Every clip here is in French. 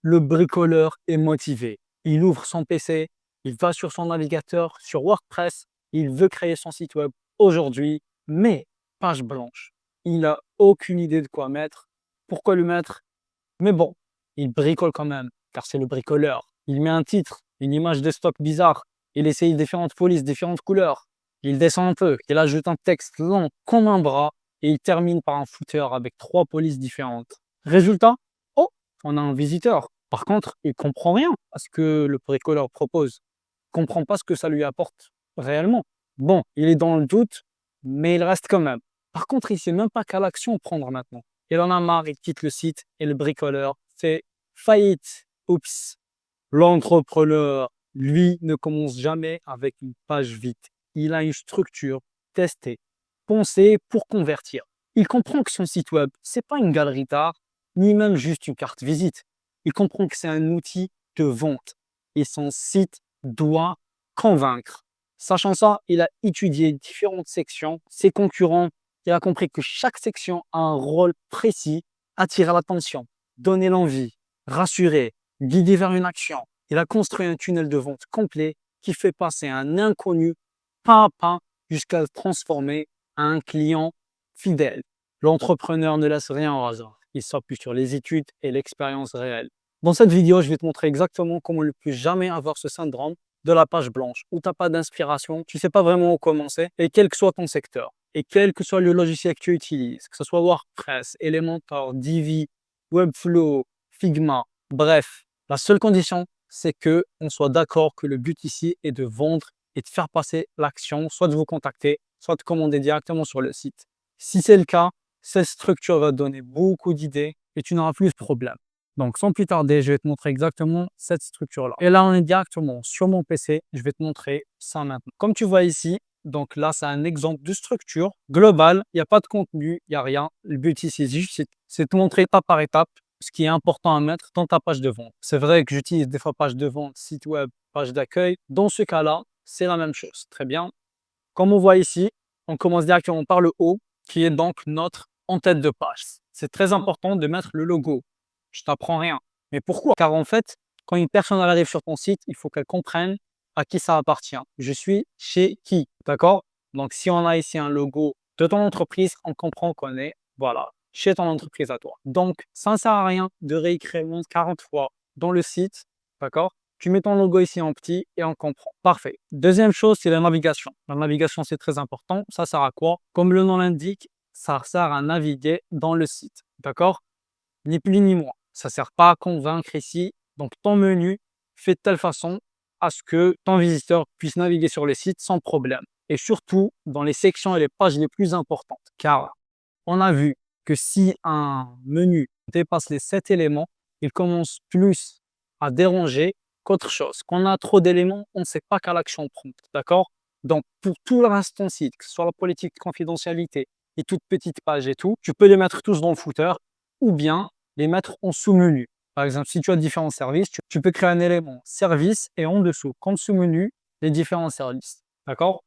Le bricoleur est motivé. Il ouvre son PC, il va sur son navigateur, sur WordPress, il veut créer son site web aujourd'hui, mais page blanche. Il n'a aucune idée de quoi mettre. Pourquoi le mettre? Mais bon, il bricole quand même, car c'est le bricoleur. Il met un titre, une image de stock bizarre, il essaye différentes polices, différentes couleurs. Il descend un peu, il ajoute un texte long comme un bras et il termine par un footer avec 3 polices différentes. Résultat, oh, on a un visiteur. Par contre, il comprend rien à ce que le bricoleur propose. Il comprend pas ce que ça lui apporte réellement. Bon, il est dans le doute, mais il reste quand même. Par contre, il sait même pas quelle action prendre maintenant. Il en a marre, il quitte le site et le bricoleur fait faillite. Oups. L'entrepreneur, lui, ne commence jamais avec une page vide. Il a une structure testée, pensée pour convertir. Il comprend que son site web, c'est pas une galerie d'art, ni même juste une carte visite. Il comprend que c'est un outil de vente et son site doit convaincre. Sachant ça, il a étudié différentes sections, ses concurrents. Il a compris que chaque section a un rôle précis, attirer l'attention, donner l'envie, rassurer, guider vers une action. Il a construit un tunnel de vente complet qui fait passer un inconnu pas à pas jusqu'à le transformer en un client fidèle. L'entrepreneur ne laisse rien au hasard. Il s'appuie sur les études et l'expérience réelle. Dans cette vidéo, je vais te montrer exactement comment ne plus jamais avoir ce syndrome de la page blanche où tu n'as pas d'inspiration, tu ne sais pas vraiment où commencer et quel que soit ton secteur et quel que soit le logiciel que tu utilises, que ce soit WordPress, Elementor, Divi, Webflow, Figma, bref, la seule condition, c'est qu'on soit d'accord que le but ici est de vendre et de faire passer l'action, soit de vous contacter, soit de commander directement sur le site. Si c'est le cas, cette structure va te donner beaucoup d'idées et tu n'auras plus de problème. Donc, sans plus tarder, je vais te montrer exactement cette structure-là. Et là, on est directement sur mon PC. Je vais te montrer ça maintenant. Comme tu vois ici, donc là, c'est un exemple de structure globale. Il n'y a pas de contenu, il n'y a rien. Le but ici, c'est de te montrer étape par étape ce qui est important à mettre dans ta page de vente. C'est vrai que j'utilise des fois page de vente, site web, page d'accueil. Dans ce cas-là, c'est la même chose. Très bien. Comme on voit ici, on commence directement par le haut, qui est donc notre en-tête de page. C'est très important de mettre le logo. Je t'apprends rien. Mais pourquoi? Car en fait, quand une personne arrive sur ton site, il faut qu'elle comprenne à qui ça appartient. Je suis chez qui, d'accord? Donc, si on a ici un logo de ton entreprise, on comprend qu'on est, voilà, chez ton entreprise à toi. Donc, ça ne sert à rien de réécrire 40 fois dans le site, d'accord? Tu mets ton logo ici en petit et on comprend. Parfait. Deuxième chose, c'est la navigation. La navigation, c'est très important. Ça sert à quoi? Comme le nom l'indique, ça sert à naviguer dans le site. D'accord? Ni plus ni moins. Ça ne sert pas à convaincre ici. Donc, ton menu fait de telle façon à ce que ton visiteur puisse naviguer sur le site sans problème. Et surtout, dans les sections et les pages les plus importantes. Car on a vu que si un menu dépasse les 7 éléments, il commence plus à déranger qu'autre chose. Quand on a trop d'éléments, on ne sait pas quelle action prendre. D'accord? Donc, pour tout le reste de ton site, que ce soit la politique de confidentialité, les toutes petites pages et tout, tu peux les mettre tous dans le footer ou bien les mettre en sous-menu. Par exemple, si tu as différents services, tu peux créer un élément service et en dessous, comme sous-menu, les différents services. D'accord?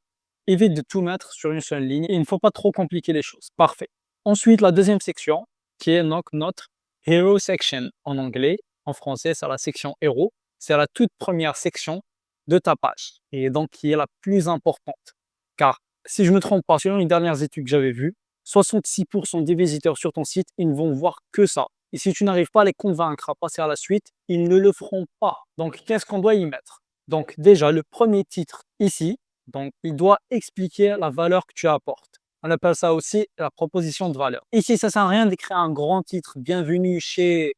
Évite de tout mettre sur une seule ligne et il ne faut pas trop compliquer les choses. Parfait. Ensuite, la deuxième section, qui est donc notre Hero Section en anglais. En français, c'est la section Hero. C'est la toute première section de ta page et donc qui est la plus importante. Car si je ne me trompe pas, selon les dernières études que j'avais vues, 66% des visiteurs sur ton site, ils ne vont voir que ça. Et si tu n'arrives pas à les convaincre à passer à la suite, ils ne le feront pas. Donc, qu'est-ce qu'on doit y mettre? Donc, déjà, le premier titre ici, donc, il doit expliquer la valeur que tu apportes. On appelle ça aussi la proposition de valeur. Ici, ça ne sert à rien d'écrire un grand titre. Bienvenue chez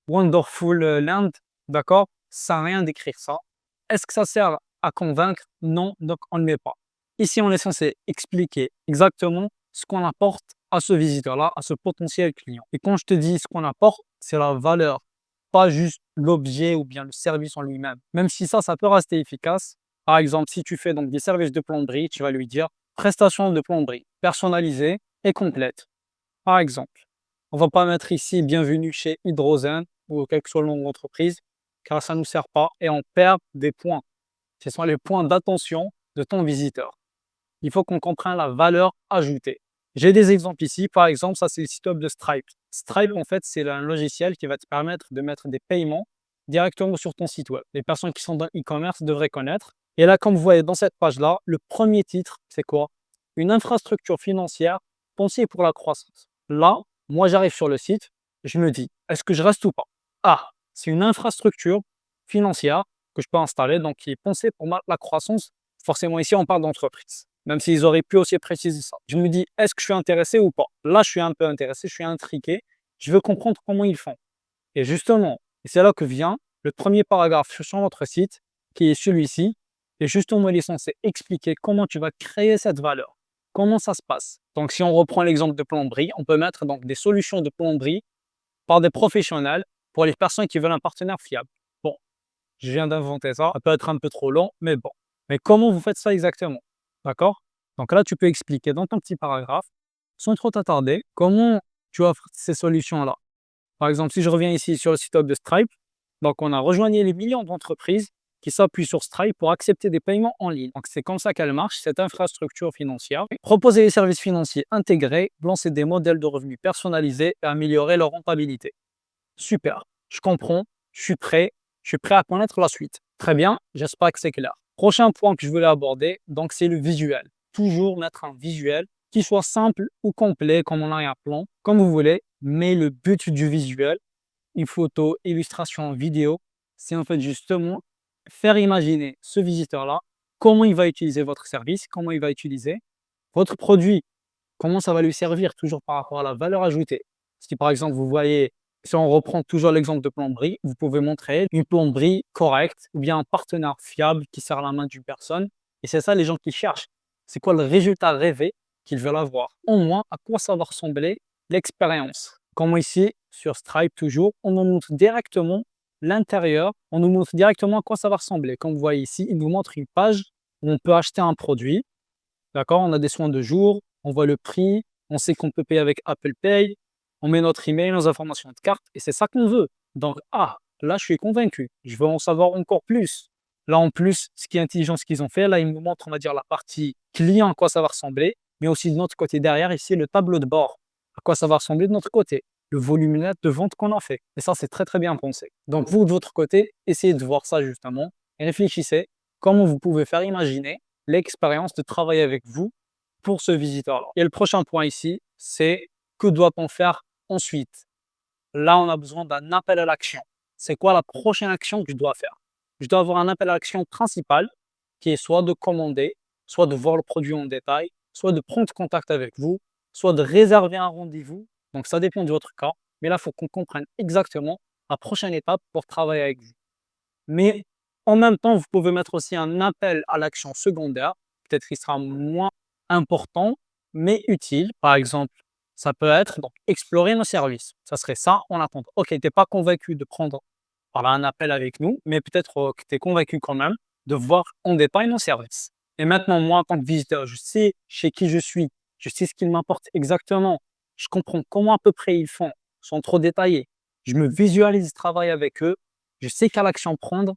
Wonderful Land. D'accord? Ça ne sert à rien d'écrire ça. Est-ce que ça sert à convaincre? Non, donc on ne le met pas. Ici, on est censé expliquer exactement ce qu'on apporte à ce visiteur-là, à ce potentiel client. Et quand je te dis ce qu'on apporte, c'est la valeur, pas juste l'objet ou bien le service en lui-même. Même si ça peut rester efficace. Par exemple, si tu fais donc des services de plomberie, tu vas lui dire prestation de plomberie personnalisée et complète. Par exemple, on ne va pas mettre ici bienvenue chez Hydrozen ou quel que soit le nom de l'entreprise, car ça ne nous sert pas et on perd des points. Ce sont les points d'attention de ton visiteur. Il faut qu'on comprenne la valeur ajoutée. J'ai des exemples ici. Par exemple, ça c'est le site web de Stripe. Stripe, en fait, c'est un logiciel qui va te permettre de mettre des paiements directement sur ton site web. Les personnes qui sont dans e-commerce devraient connaître. Et là, comme vous voyez dans cette page-là, le premier titre, c'est quoi? Une infrastructure financière pensée pour la croissance. Là, moi, j'arrive sur le site, je me dis, est-ce que je reste ou pas? Ah, c'est une infrastructure financière que je peux installer, donc qui est pensée pour la croissance. Forcément, ici, on parle d'entreprise, même s'ils auraient pu aussi préciser ça. Je me dis, est-ce que je suis intéressé ou pas? Là, je suis un peu intéressé, je suis intrigué, je veux comprendre comment ils font. Et justement, et c'est là que vient le premier paragraphe sur votre site, qui est celui-ci. Et justement, il est censé expliquer comment tu vas créer cette valeur. Comment ça se passe? Donc, si on reprend l'exemple de plomberie, on peut mettre donc des solutions de plomberie par des professionnels pour les personnes qui veulent un partenaire fiable. Bon, je viens d'inventer ça. Ça peut être un peu trop long, mais bon. Mais comment vous faites ça exactement? D'accord? Donc là, tu peux expliquer dans ton petit paragraphe, sans trop t'attarder, comment tu offres ces solutions-là. Par exemple, si je reviens ici sur le site web de Stripe, donc on a rejoigné les millions d'entreprises qui s'appuient sur Stripe pour accepter des paiements en ligne. Donc c'est comme ça qu'elle marche, cette infrastructure financière. Proposer des services financiers intégrés, lancer des modèles de revenus personnalisés et améliorer leur rentabilité. Super, je comprends, je suis prêt à connaître la suite. Très bien, j'espère que c'est clair. Prochain point que je voulais aborder, donc c'est le visuel. Toujours mettre un visuel qui soit simple ou complet, comme on a un plan, comme vous voulez, mais le but du visuel, une photo, illustration, vidéo, c'est en fait justement faire imaginer ce visiteur-là comment il va utiliser votre service, comment il va utiliser votre produit, comment ça va lui servir, toujours par rapport à la valeur ajoutée. Si par exemple, vous voyez, si on reprend toujours l'exemple de plomberie, vous pouvez montrer une plomberie correcte ou bien un partenaire fiable qui serre la main d'une personne. Et c'est ça les gens qui cherchent. C'est quoi le résultat rêvé qu'ils veulent avoir? Au moins, à quoi ça va ressembler l'expérience? Comme ici, sur Stripe toujours, on nous montre directement l'intérieur, on nous montre directement à quoi ça va ressembler. Comme vous voyez ici, il nous montre une page où on peut acheter un produit. D'accord? On a des soins de jour, on voit le prix, on sait qu'on peut payer avec Apple Pay, on met notre email, nos informations de carte et c'est ça qu'on veut. Donc, ah, là, je suis convaincu. Je veux en savoir encore plus. Là, en plus, ce qui est intelligent, ce qu'ils ont fait, là, ils nous montrent, on va dire, la partie client, à quoi ça va ressembler, mais aussi de notre côté derrière, ici, le tableau de bord, à quoi ça va ressembler de notre côté, le volume net de vente qu'on en fait. Et ça, c'est très, très bien pensé. Donc, vous, de votre côté, essayez de voir ça justement et réfléchissez comment vous pouvez faire imaginer l'expérience de travailler avec vous pour ce visiteur-là. Et le prochain point ici, c'est que doit-on faire ensuite? Là, on a besoin d'un appel à l'action. C'est quoi la prochaine action que je dois faire? Je dois avoir un appel à l'action principal qui est soit de commander, soit de voir le produit en détail, soit de prendre contact avec vous, soit de réserver un rendez-vous. Donc, ça dépend de votre cas. Mais là, il faut qu'on comprenne exactement la prochaine étape pour travailler avec vous. Mais en même temps, vous pouvez mettre aussi un appel à l'action secondaire. Peut-être qu'il sera moins important, mais utile. Par exemple, ça peut être donc explorer nos services. Ça serait ça en attendant. Ok, tu n'es pas convaincu de prendre voilà, un appel avec nous, mais peut-être que tu es convaincu quand même de voir en détail nos services. Et maintenant, moi, en tant que visiteur, je sais chez qui je sais ce qu'ils m'apportent exactement, je comprends comment à peu près ils font, sans trop détailler. Je me visualise travailler avec eux, je sais quelle action prendre.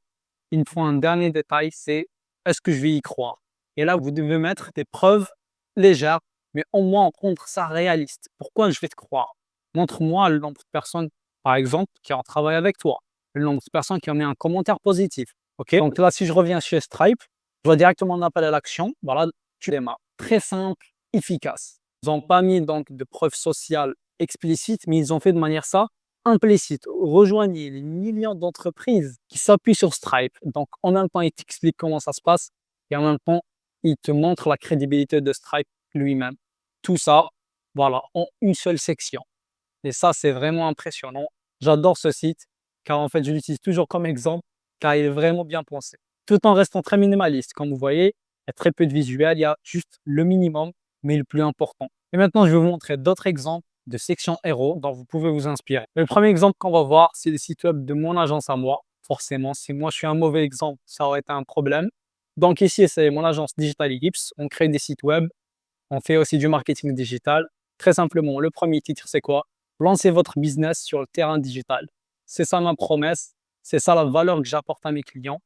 Il me faut un dernier détail, c'est est-ce que je vais y croire? Et là, vous devez mettre des preuves légères, mais au moins rendre ça réaliste. Pourquoi je vais te croire? Montre-moi le nombre de personnes, par exemple, qui ont travaillé avec toi, le nombre de personnes qui ont mis un commentaire positif. Ok? Donc là, si je reviens chez Stripe, je vois directement un appel à l'action. Voilà, tu démarres. Très simple, efficace. Ils n'ont pas mis donc de preuves sociales explicites, mais ils ont fait de manière ça implicite. Rejoignez les millions d'entreprises qui s'appuient sur Stripe. Donc, en même temps, il t'explique comment ça se passe et en même temps, il te montre la crédibilité de Stripe lui-même. Tout ça, voilà, en une seule section. Et ça, c'est vraiment impressionnant. J'adore ce site car en fait, je l'utilise toujours comme exemple car il est vraiment bien pensé. Tout en restant très minimaliste. Comme vous voyez, il y a très peu de visuels, il y a juste le minimum, mais le plus important. Et maintenant, je vais vous montrer d'autres exemples de sections héros dont vous pouvez vous inspirer. Le premier exemple qu'on va voir, c'est le site web de mon agence à moi. Forcément, si moi je suis un mauvais exemple, ça aurait été un problème. Donc ici, c'est mon agence Digital Ellipse. On crée des sites web, on fait aussi du marketing digital. Très simplement, le premier titre, c'est quoi? Lancez votre business sur le terrain digital. C'est ça ma promesse, c'est ça la valeur que j'apporte à mes clients.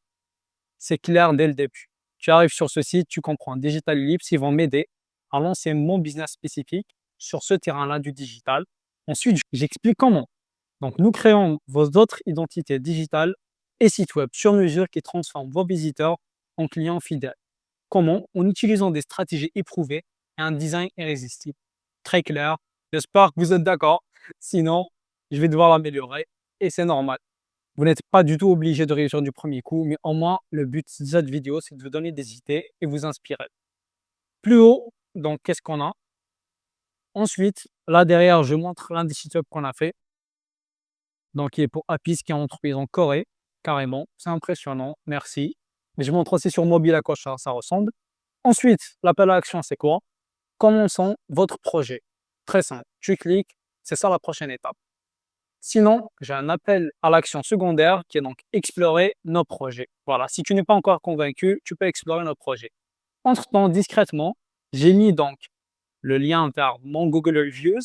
C'est clair dès le début. Tu arrives sur ce site, tu comprends Digital Ellipse, ils vont m'aider à lancer mon business spécifique sur ce terrain-là du digital. Ensuite, j'explique comment. Donc, nous créons vos autres identités digitales et sites web sur mesure qui transforment vos visiteurs en clients fidèles. Comment? En utilisant des stratégies éprouvées et un design irrésistible. Très clair. J'espère que vous êtes d'accord. Sinon, je vais devoir l'améliorer et c'est normal. Vous n'êtes pas du tout obligé de réussir du premier coup, mais au moins, le but de cette vidéo, c'est de vous donner des idées et vous inspirer. Plus haut, donc, qu'est-ce qu'on a? Ensuite, là derrière, je montre l'un des sites web qu'on a fait. Donc, qui est pour Apis, qui est une entreprise en Corée, carrément. C'est impressionnant, merci. Mais je montre aussi sur mobile à quoi ça ressemble. Ensuite, l'appel à l'action, c'est quoi? Commençons votre projet. Très simple. Tu cliques, c'est ça la prochaine étape. Sinon, j'ai un appel à l'action secondaire qui est donc explorer nos projets. Voilà, si tu n'es pas encore convaincu, tu peux explorer nos projets. Entre-temps, discrètement, j'ai mis donc le lien vers mon Google Reviews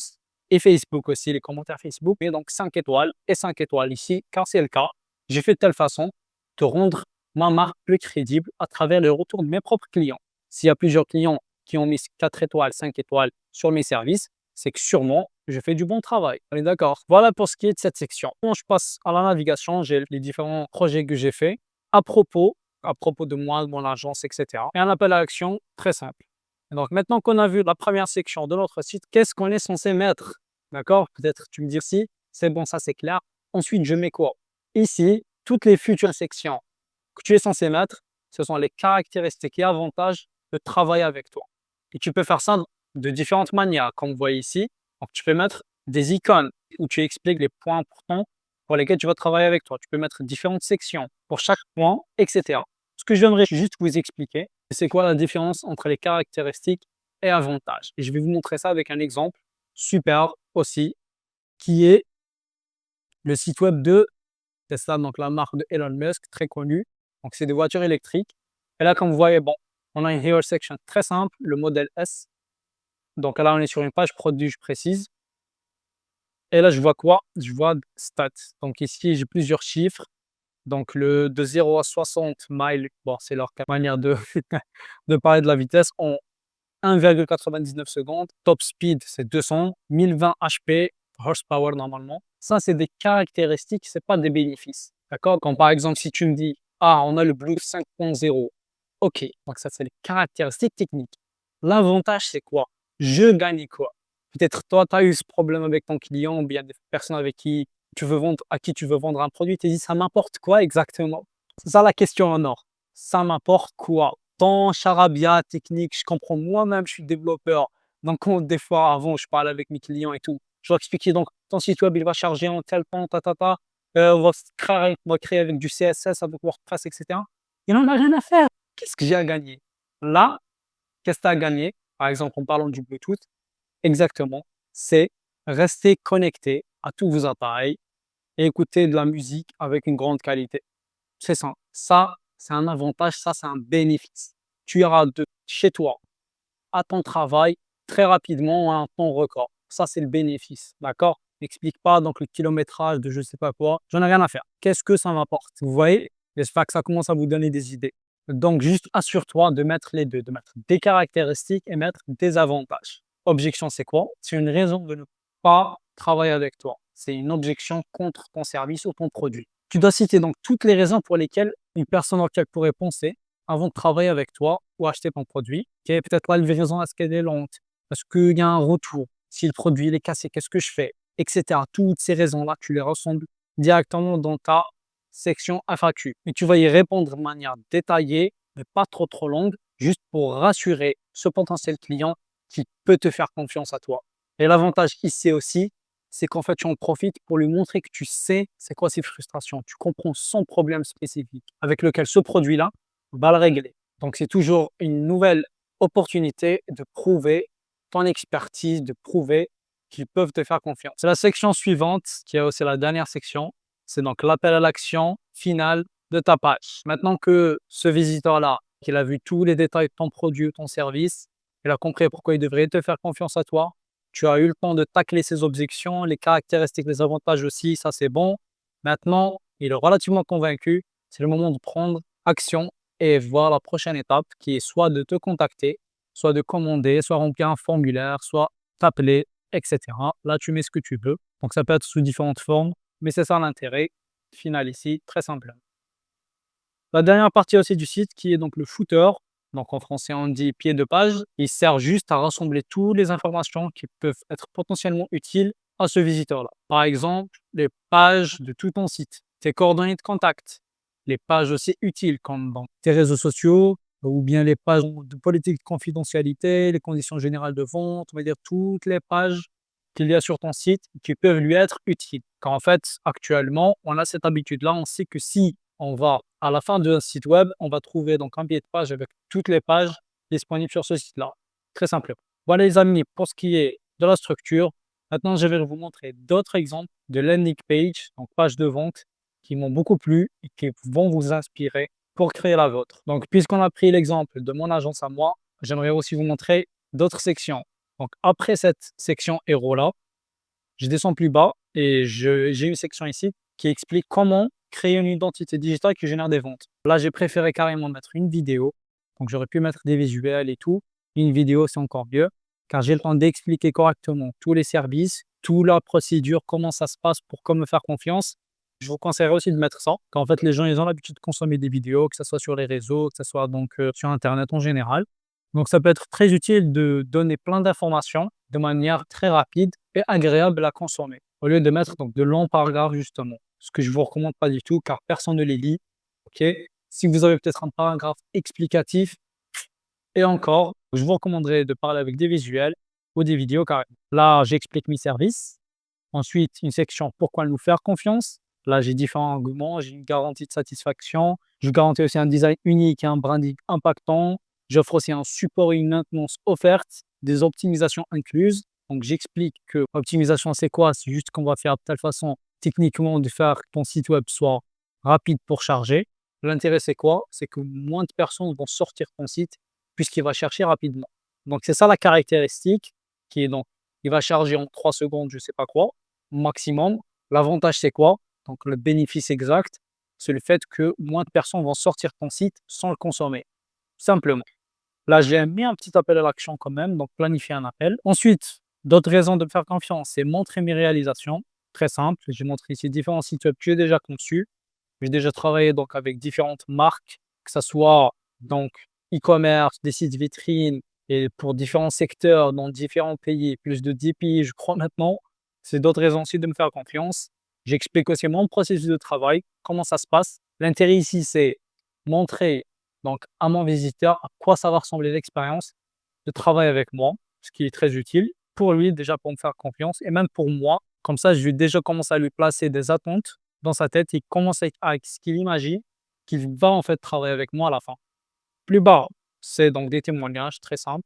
et Facebook aussi, les commentaires Facebook. Et donc 5 étoiles et 5 étoiles ici, car c'est le cas. J'ai fait de telle façon de rendre ma marque plus crédible à travers le retour de mes propres clients. S'il y a plusieurs clients qui ont mis 4 étoiles, 5 étoiles sur mes services, c'est que sûrement je fais du bon travail. On est d'accord? Voilà pour ce qui est de cette section. Quand je passe à la navigation, j'ai les différents projets que j'ai faits à propos, de moi, de mon agence, etc. Et un appel à l'action très simple. Et donc, maintenant qu'on a vu la première section de notre site, qu'est-ce qu'on est censé mettre? D'accord? Peut-être tu me dis si, c'est bon, ça c'est clair. Ensuite, je mets quoi? Ici, toutes les futures sections que tu es censé mettre, ce sont les caractéristiques et avantages de travailler avec toi. Et tu peux faire ça de différentes manières, comme vous voyez ici. Donc, tu peux mettre des icônes où tu expliques les points importants pour lesquels tu vas travailler avec toi. Tu peux mettre différentes sections pour chaque point, etc. Ce que je viendrai juste vous expliquer, c'est quoi la différence entre les caractéristiques et avantages. Et je vais vous montrer ça avec un exemple super aussi, qui est le site web de Tesla, donc la marque de Elon Musk, très connue. Donc, c'est des voitures électriques. Et là, comme vous voyez, bon, on a une hero section très simple, le modèle S. Donc là, on est sur une page produit, je précise. Et là, je vois quoi? Je vois stats. Donc ici, j'ai plusieurs chiffres. Donc le de 0 à 60 miles, bon, c'est leur manière de, de parler de la vitesse, en 1,99 secondes. Top speed, c'est 200. 1020 HP, horsepower normalement. Ça, c'est des caractéristiques, c'est pas des bénéfices. D'accord? Quand par exemple, si tu me dis, ah, on a le Blue 5.0. OK, donc ça, c'est les caractéristiques techniques. L'avantage, c'est quoi? Je gagne quoi? Peut-être toi, tu as eu ce problème avec ton client ou bien des personnes avec qui tu veux vendre, à qui tu veux vendre un produit. Tu te dis, ça m'apporte quoi exactement? C'est ça la question en or. Ça m'apporte quoi? Ton charabia technique, je comprends moi-même, je suis développeur. Donc, des fois, avant, je parle avec mes clients et tout. Je leur expliquer, donc, ton site web, il va charger en tel temps, on va créer avec du CSS, avec WordPress, etc. Il n'en a rien à faire. Qu'est-ce que j'ai à gagner? Là, qu'est-ce que tu as à gagner? Par exemple, en parlant du Bluetooth, exactement, c'est rester connecté à tous vos appareils et écouter de la musique avec une grande qualité. C'est ça. Ça, c'est un avantage, ça, c'est un bénéfice. Tu iras de chez toi à ton travail très rapidement à un temps record. Ça, c'est le bénéfice. D'accord? N'explique pas donc le kilométrage de je ne sais pas quoi. J'en ai rien à faire. Qu'est-ce que ça m'apporte? Vous voyez? J'espère que ça commence à vous donner des idées. Donc, juste assure-toi de mettre les deux, de mettre des caractéristiques et mettre des avantages. Objection, c'est quoi? C'est une raison de ne pas travailler avec toi. C'est une objection contre ton service ou ton produit. Tu dois citer donc toutes les raisons pour lesquelles une personne en elle pourrait penser avant de travailler avec toi ou acheter ton produit. Okay, peut-être la livraison, est-ce qu'elle est lente? Est-ce qu'il y a un retour? Si le produit il est cassé, qu'est-ce que je fais? Etc. Toutes ces raisons-là, tu les ressembles directement dans ta section FAQ. Et tu vas y répondre de manière détaillée, mais pas trop longue, juste pour rassurer ce potentiel client qui peut te faire confiance à toi. Et l'avantage ici aussi, c'est qu'en fait, tu en profites pour lui montrer que tu sais c'est quoi ses frustrations. Tu comprends son problème spécifique avec lequel ce produit-là va le régler. Donc, c'est toujours une nouvelle opportunité de prouver ton expertise, de prouver qu'ils peuvent te faire confiance. C'est la section suivante, qui est aussi la dernière section. C'est donc l'appel à l'action final de ta page. Maintenant que ce visiteur-là, qu'il a vu tous les détails de ton produit ou ton service, il a compris pourquoi il devrait te faire confiance à toi. Tu as eu le temps de tacler ses objections, les caractéristiques, les avantages aussi, ça c'est bon. Maintenant, il est relativement convaincu. C'est le moment de prendre action et voir la prochaine étape qui est soit de te contacter, soit de commander, soit remplir un formulaire, soit t'appeler etc. Là, tu mets ce que tu veux. Donc, ça peut être sous différentes formes, mais c'est ça l'intérêt final ici, très simple. La dernière partie aussi du site qui est donc le footer. Donc en français, on dit pied de page. Il sert juste à rassembler toutes les informations qui peuvent être potentiellement utiles à ce visiteur-là. Par exemple, les pages de tout ton site, tes coordonnées de contact, les pages aussi utiles comme dans tes réseaux sociaux ou bien les pages de politique de confidentialité, les conditions générales de vente, on va dire toutes les pages qu'il y a sur ton site qui peuvent lui être utiles. Car en fait, actuellement, on a cette habitude-là, on sait que si on va à la fin d'un site web, on va trouver donc un pied de page avec toutes les pages disponibles sur ce site-là. Très simplement. Voilà les amis, pour ce qui est de la structure. Maintenant, je vais vous montrer d'autres exemples de landing page, donc pages de vente, qui m'ont beaucoup plu et qui vont vous inspirer pour créer la vôtre. Donc, puisqu'on a pris l'exemple de mon agence à moi, j'aimerais aussi vous montrer d'autres sections. Donc, après cette section héros-là, je descends plus bas et j'ai une section ici qui explique comment créer une identité digitale qui génère des ventes. Là, j'ai préféré carrément mettre une vidéo. Donc, j'aurais pu mettre des visuels et tout. Une vidéo, c'est encore mieux car j'ai le temps d'expliquer correctement tous les services, toute la procédure, comment ça se passe pour me faire confiance. Je vous conseillerais aussi de mettre ça, car en fait, les gens, ils ont l'habitude de consommer des vidéos, que ce soit sur les réseaux, que ce soit donc sur Internet en général. Donc, ça peut être très utile de donner plein d'informations de manière très rapide et agréable à consommer, au lieu de mettre donc de longs paragraphes justement. Ce que je ne vous recommande pas du tout, car personne ne les lit. Ok. Si vous avez peut-être un paragraphe explicatif, et encore, je vous recommanderais de parler avec des visuels ou des vidéos carrément. Là, j'explique mes services. Ensuite, une section pourquoi nous faire confiance. Là, j'ai différents arguments, j'ai une garantie de satisfaction. Je garantis aussi un design unique et un branding impactant. J'offre aussi un support et une maintenance offerte, des optimisations incluses. Donc, j'explique que l'optimisation, c'est quoi? C'est juste qu'on va faire de telle façon, techniquement, de faire que ton site web soit rapide pour charger. L'intérêt, c'est quoi? C'est que moins de personnes vont sortir ton site puisqu'il va chercher rapidement. Donc, c'est ça la caractéristique qui est donc, il va charger en 3 secondes, je ne sais pas quoi, maximum. L'avantage, c'est quoi? Donc, le bénéfice exact, c'est le fait que moins de personnes vont sortir ton site sans le consommer, simplement. Là, j'ai mis un petit appel à l'action quand même, donc planifier un appel. Ensuite, d'autres raisons de me faire confiance, c'est montrer mes réalisations. Très simple, j'ai montré ici différents sites web que j'ai déjà conçus. J'ai déjà travaillé donc avec différentes marques, que ce soit donc e-commerce, des sites vitrines et pour différents secteurs dans différents pays, plus de 10 pays, je crois maintenant. C'est d'autres raisons aussi de me faire confiance. J'explique aussi mon processus de travail, comment ça se passe. L'intérêt ici, c'est montrer donc à mon visiteur à quoi ça va ressembler l'expérience de travail avec moi, ce qui est très utile pour lui déjà pour me faire confiance et même pour moi. Comme ça, je vais déjà commencer à lui placer des attentes dans sa tête. Il commence à ce qu'il imagine qu'il va en fait travailler avec moi à la fin. Plus bas, c'est donc des témoignages très simples.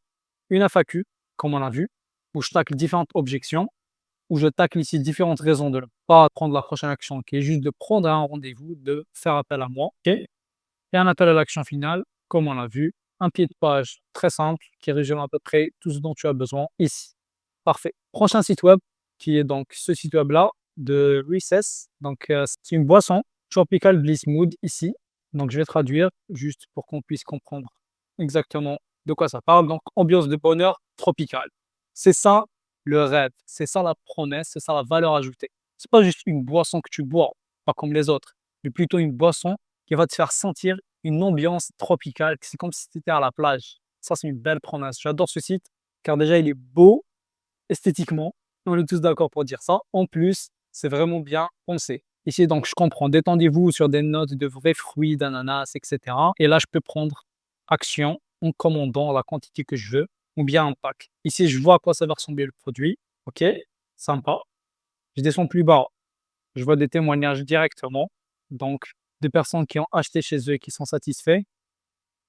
Une FAQ, comme on a vu, où je tacle différentes objections, où je tacle ici différentes raisons de ne pas prendre la prochaine action, qui est juste de prendre un rendez-vous, de faire appel à moi. Ok. Et un appel à l'action finale, comme on l'a vu, un pied de page très simple qui résume à peu près tout ce dont tu as besoin ici. Parfait. Prochain site web, qui est donc ce site web-là de Recess. Donc, c'est une boisson, Tropical Bliss Mood ici. Donc, je vais traduire juste pour qu'on puisse comprendre exactement de quoi ça parle. Donc, ambiance de bonheur tropicale. C'est ça le rêve, c'est ça la promesse, c'est ça la valeur ajoutée. C'est pas juste une boisson que tu bois, pas comme les autres, mais plutôt une boisson qui va te faire sentir une ambiance tropicale. C'est comme si tu étais à la plage. Ça, c'est une belle promesse. J'adore ce site car déjà, il est beau esthétiquement. On est tous d'accord pour dire ça. En plus, c'est vraiment bien pensé. Ici, donc, je comprends. Détendez-vous sur des notes de vrais fruits, d'ananas, etc. Et là, je peux prendre action en commandant la quantité que je veux ou bien un pack. Ici, je vois à quoi ça va ressembler le produit. OK, sympa. Je descends plus bas. Je vois des témoignages directement. Donc, des personnes qui ont acheté chez eux et qui sont satisfaits.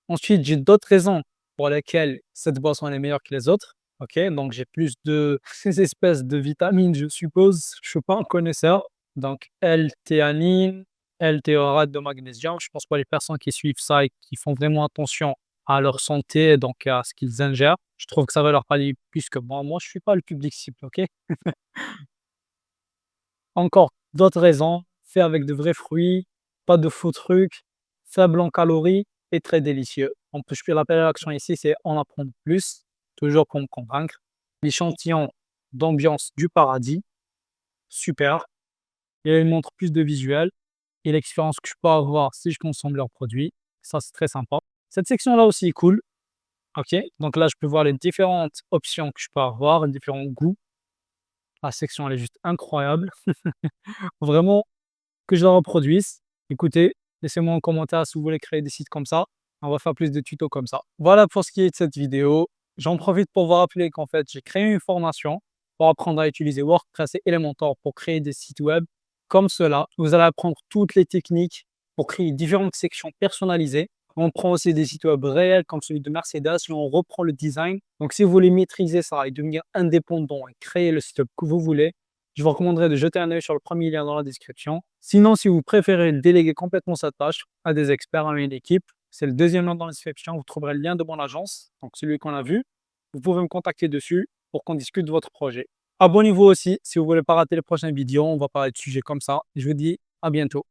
Ensuite, j'ai d'autres raisons pour lesquelles cette boisson elle est meilleure que les autres. OK, donc j'ai plus de ces espèces de vitamines, je suppose. Je ne suis pas un connaisseur. Donc, L-théanine, L-théorate de magnésium. Je pense pas les personnes qui suivent ça et qui font vraiment attention à leur santé, donc à ce qu'ils ingèrent. Je trouve que ça va leur parler plus que moi. Moi, je suis pas le public cible, OK? Encore d'autres raisons, fait avec de vrais fruits, pas de faux trucs, faible en calories et très délicieux. On peut, je fais l'appel à l'action ici, c'est en apprendre plus, toujours pour me convaincre. L'échantillon d'ambiance du paradis. Super. Et il montre plus de visuels et l'expérience que je peux avoir si je consomme leurs produits. Ça, c'est très sympa. Cette section-là aussi est cool. OK. Donc là, je peux voir les différentes options que je peux avoir, les différents goûts. La section, elle est juste incroyable. Vraiment, que je la reproduise. Écoutez, laissez-moi en commentaire si vous voulez créer des sites comme ça. On va faire plus de tutos comme ça. Voilà pour ce qui est de cette vidéo. J'en profite pour vous rappeler qu'en fait, j'ai créé une formation pour apprendre à utiliser WordPress et Elementor pour créer des sites web comme cela. Vous allez apprendre toutes les techniques pour créer différentes sections personnalisées. On prend aussi des sites web réels comme celui de Mercedes et on reprend le design. Donc, si vous voulez maîtriser ça et devenir indépendant et créer le site web que vous voulez, je vous recommanderais de jeter un œil sur le premier lien dans la description. Sinon, si vous préférez déléguer complètement cette tâche à des experts, à une équipe, c'est le deuxième lien dans la description. Vous trouverez le lien de mon agence, donc celui qu'on a vu. Vous pouvez me contacter dessus pour qu'on discute de votre projet. Abonnez-vous aussi si vous ne voulez pas rater les prochaines vidéos. On va parler de sujets comme ça. Je vous dis à bientôt.